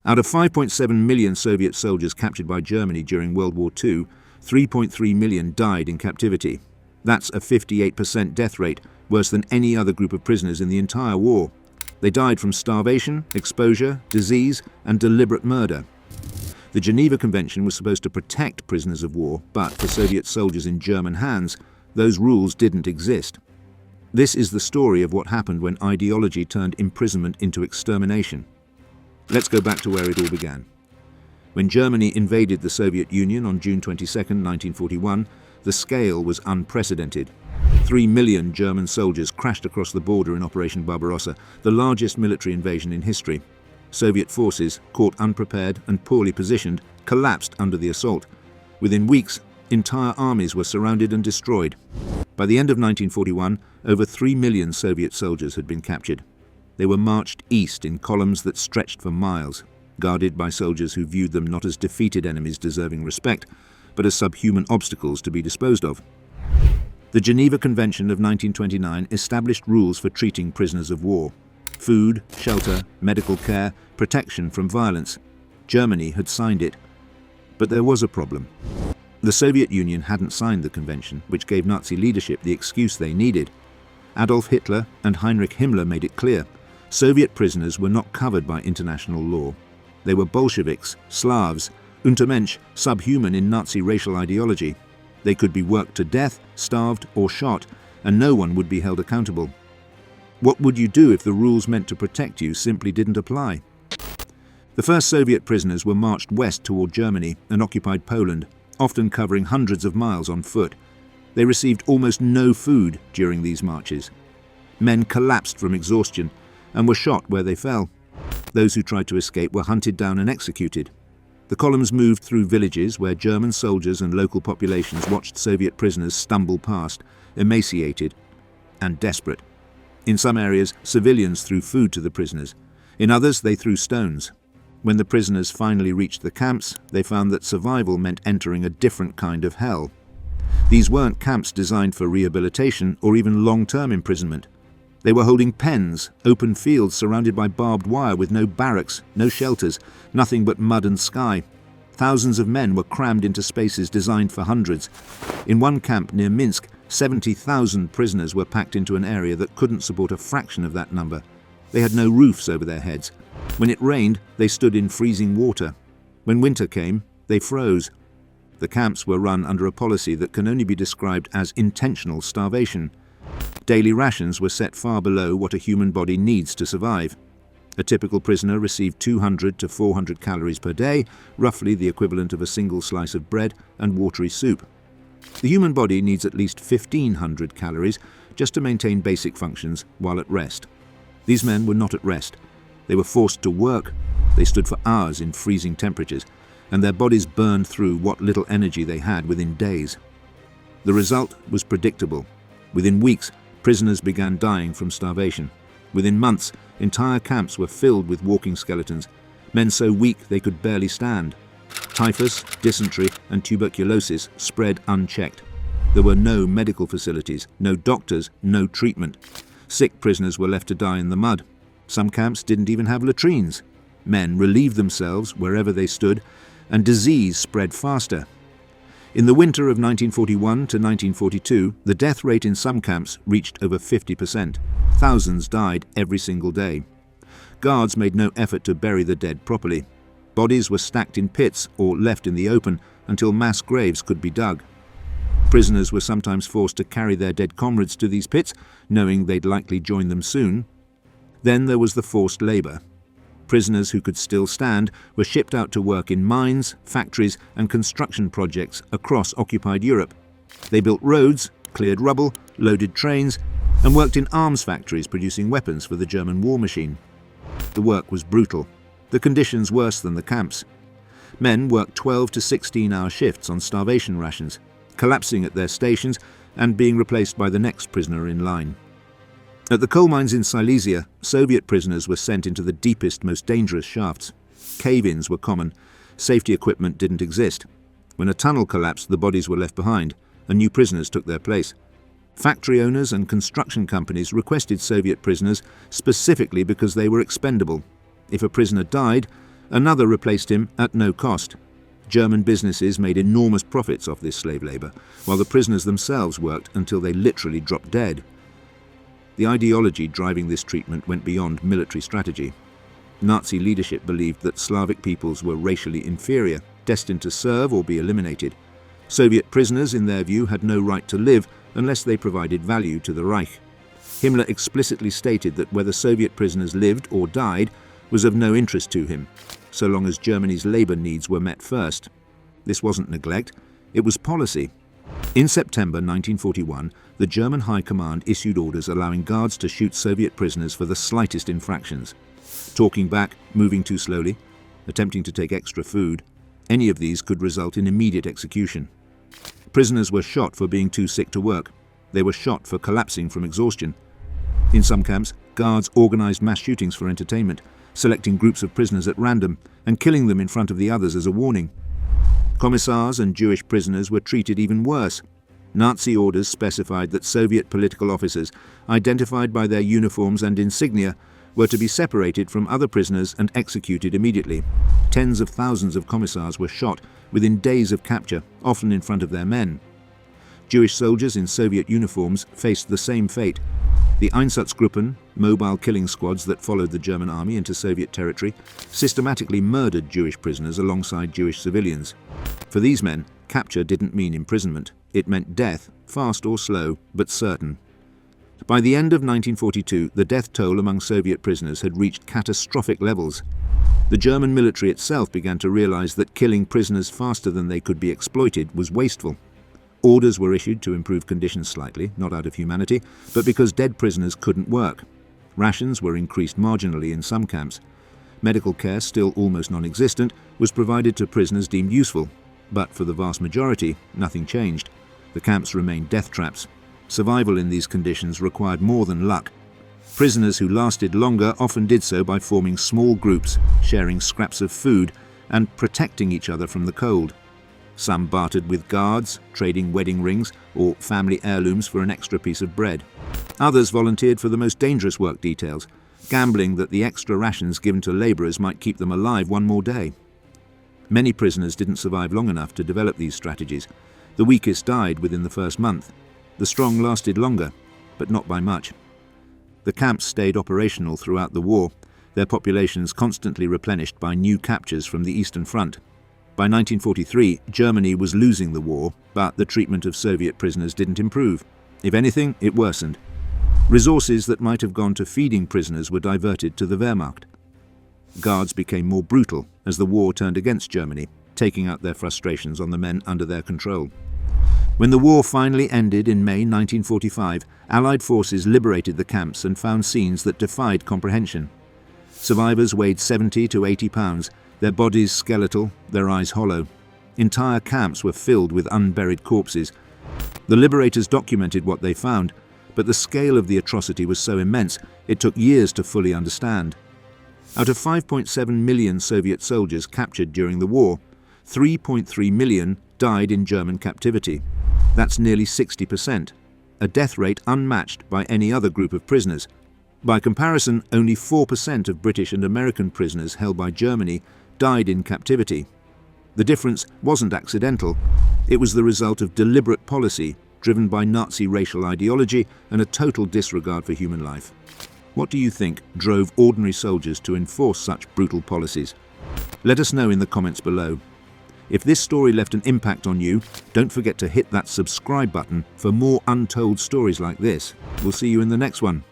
Out of 5.7 million Soviet soldiers captured by Germany during World War II, 3.3 million died in captivity. That's a 58% death rate, worse than any other group of prisoners in the entire war. They died from starvation, exposure, disease, and deliberate murder. The Geneva Convention was supposed to protect prisoners of war, but for Soviet soldiers in German hands, those rules didn't exist. This is the story of what happened when ideology turned imprisonment into extermination. Let's go back to where it all began. When Germany invaded the Soviet Union on June 22, 1941, the scale was unprecedented. 3 million German soldiers crashed across the border in Operation Barbarossa, the largest military invasion in history. Soviet forces, caught unprepared and poorly positioned, collapsed under the assault. Within weeks, entire armies were surrounded and destroyed. By the end of 1941, over 3 million Soviet soldiers had been captured. They were marched east in columns that stretched for miles, guarded by soldiers who viewed them not as defeated enemies deserving respect, but as subhuman obstacles to be disposed of. The Geneva Convention of 1929 established rules for treating prisoners of war: food, shelter, medical care, protection from violence. Germany had signed it. But there was a problem. The Soviet Union hadn't signed the convention, which gave Nazi leadership the excuse they needed. Adolf Hitler and Heinrich Himmler made it clear: Soviet prisoners were not covered by international law. They were Bolsheviks, Slavs, Untermensch, subhuman in Nazi racial ideology. They could be worked to death, starved, or shot, and no one would be held accountable. What would you do if the rules meant to protect you simply didn't apply? The first Soviet prisoners were marched west toward Germany and occupied Poland, often covering hundreds of miles on foot. They received almost no food during these marches. Men collapsed from exhaustion and were shot where they fell. Those who tried to escape were hunted down and executed. The columns moved through villages where German soldiers and local populations watched Soviet prisoners stumble past, emaciated and desperate. In some areas, civilians threw food to the prisoners. In others, they threw stones. When the prisoners finally reached the camps, they found that survival meant entering a different kind of hell. These weren't camps designed for rehabilitation or even long-term imprisonment. They were holding pens, open fields surrounded by barbed wire with no barracks, no shelters, nothing but mud and sky. Thousands of men were crammed into spaces designed for hundreds. In one camp near Minsk, 70,000 prisoners were packed into an area that couldn't support a fraction of that number. They had no roofs over their heads. When it rained, they stood in freezing water. When winter came, they froze. The camps were run under a policy that can only be described as intentional starvation. Daily rations were set far below what a human body needs to survive. A typical prisoner received 200 to 400 calories per day, roughly the equivalent of a single slice of bread and watery soup. The human body needs at least 1,500 calories just to maintain basic functions while at rest. These men were not at rest. They were forced to work. They stood for hours in freezing temperatures, and their bodies burned through what little energy they had within days. The result was predictable. Within weeks, prisoners began dying from starvation. Within months, entire camps were filled with walking skeletons, men so weak they could barely stand. Typhus, dysentery, and tuberculosis spread unchecked. There were no medical facilities, no doctors, no treatment. Sick prisoners were left to die in the mud. Some camps didn't even have latrines. Men relieved themselves wherever they stood, and disease spread faster. In the winter of 1941 to 1942, the death rate in some camps reached over 50%. Thousands died every single day. Guards made no effort to bury the dead properly. Bodies were stacked in pits or left in the open until mass graves could be dug. Prisoners were sometimes forced to carry their dead comrades to these pits, knowing they'd likely join them soon. Then there was the forced labor. Prisoners who could still stand were shipped out to work in mines, factories, and construction projects across occupied Europe. They built roads, cleared rubble, loaded trains, and worked in arms factories producing weapons for the German war machine. The work was brutal, the conditions worse than the camps. Men worked 12 to 16-hour shifts on starvation rations, collapsing at their stations and being replaced by the next prisoner in line. At the coal mines in Silesia, Soviet prisoners were sent into the deepest, most dangerous shafts. Cave-ins were common. Safety equipment didn't exist. When a tunnel collapsed, the bodies were left behind, and new prisoners took their place. Factory owners and construction companies requested Soviet prisoners specifically because they were expendable. If a prisoner died, Another replaced him at no cost. German businesses made enormous profits off this slave labor, while the prisoners themselves worked until they literally dropped dead. The ideology driving this treatment went beyond military strategy. Nazi leadership believed that Slavic peoples were racially inferior, destined to serve or be eliminated. Soviet prisoners, in their view, had no right to live unless they provided value to the Reich. Himmler explicitly stated that whether Soviet prisoners lived or died was of no interest to him, so long as Germany's labor needs were met first. This wasn't neglect, it was policy. In September 1941, the German High Command issued orders allowing guards to shoot Soviet prisoners for the slightest infractions. Talking back, moving too slowly, attempting to take extra food, any of these could result in immediate execution. Prisoners were shot for being too sick to work. They were shot for collapsing from exhaustion. In some camps, guards organized mass shootings for entertainment, selecting groups of prisoners at random and killing them in front of the others as a warning. Commissars and Jewish prisoners were treated even worse. Nazi orders specified that Soviet political officers, identified by their uniforms and insignia, were to be separated from other prisoners and executed immediately. Tens of thousands of commissars were shot within days of capture, often in front of their men. Jewish soldiers in Soviet uniforms faced the same fate. The Einsatzgruppen, mobile killing squads that followed the German army into Soviet territory, systematically murdered Jewish prisoners alongside Jewish civilians. For these men, capture didn't mean imprisonment. It meant death, fast or slow, but certain. By the end of 1942, the death toll among Soviet prisoners had reached catastrophic levels. The German military itself began to realize that killing prisoners faster than they could be exploited was wasteful. Orders were issued to improve conditions slightly, not out of humanity, but because dead prisoners couldn't work. Rations were increased marginally in some camps. Medical care, still almost non-existent, was provided to prisoners deemed useful. But for the vast majority, nothing changed. The camps remained death traps. Survival in these conditions required more than luck. Prisoners who lasted longer often did so by forming small groups, sharing scraps of food, and protecting each other from the cold. Some bartered with guards, trading wedding rings or family heirlooms for an extra piece of bread. Others volunteered for the most dangerous work details, gambling that the extra rations given to laborers might keep them alive one more day. Many prisoners didn't survive long enough to develop these strategies. The weakest died within the first month. The strong lasted longer, but not by much. The camps stayed operational throughout the war, their populations constantly replenished by new captures from the Eastern Front. By 1943, Germany was losing the war, but the treatment of Soviet prisoners didn't improve. If anything, it worsened. Resources that might have gone to feeding prisoners were diverted to the Wehrmacht. Guards became more brutal as the war turned against Germany, taking out their frustrations on the men under their control. When the war finally ended in May 1945, Allied forces liberated the camps and found scenes that defied comprehension. Survivors weighed 70 to 80 pounds, their bodies skeletal, their eyes hollow. Entire camps were filled with unburied corpses. The liberators documented what they found, but the scale of the atrocity was so immense it took years to fully understand. Out of 5.7 million Soviet soldiers captured during the war, 3.3 million died in German captivity. That's nearly 60%, a death rate unmatched by any other group of prisoners. By comparison, only 4% of British and American prisoners held by Germany died in captivity. The difference wasn't accidental. It was the result of deliberate policy driven by Nazi racial ideology and a total disregard for human life. What do you think drove ordinary soldiers to enforce such brutal policies? Let us know in the comments below. If this story left an impact on you, don't forget to hit that subscribe button for more untold stories like this. We'll see you in the next one.